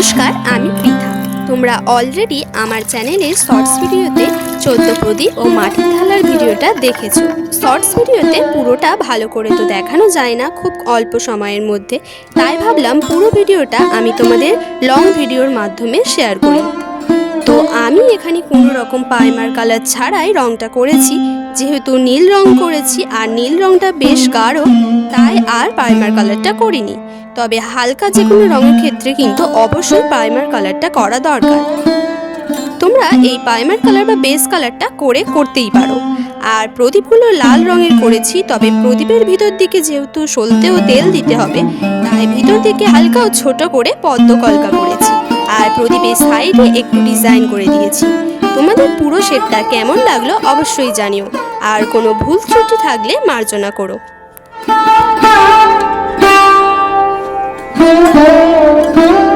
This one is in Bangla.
নমস্কার, আমি পৃথা। তোমরা অলরেডি আমার চ্যানেলে শর্টস ভিডিওতে 14 প্রদীপ ও মাটির থালার ভিডিওটা দেখেছো। শর্টস ভিডিওতে পুরোটা ভালো করে তো দেখানো যায় না খুব অল্প সময়ের মধ্যে, তাই ভাবলাম পুরো ভিডিওটা আমি তোমাদের লং ভিডিওর মাধ্যমে শেয়ার করি। তো আমি এখানে কোনো রকম প্রাইমার কালার ছাড়াই রঙটা করেছি। যেহেতু নীল রং করেছি আর নীল রংটা বেশ গাঢ়, তাই আর প্রাইমার কালারটা করিনি। তবে হালকা যে কোনো রঙের ক্ষেত্রে কিন্তু অবশ্যই প্রাইমার কালারটা করা দরকার। তোমরা এই প্রাইমার কালার বা বেস কালারটা করতেই পারো। আর প্রদীপগুলো লাল রঙের করেছি, তবে প্রদীপের ভিতর দিকে যেহেতু সলতেও তেল দিতে হবে, তাই ভিতর দিকে হালকা ও ছোট করে পদ্ম কলকা করেছি। আর প্রদীপের সাইডে একটু ডিজাইন করে দিয়েছি। তোমাদের পুরো সেটটা কেমন লাগলো অবশ্যই জানিও, আর কোনো ভুল ত্রুটি থাকলে মার্জনা করো। Oh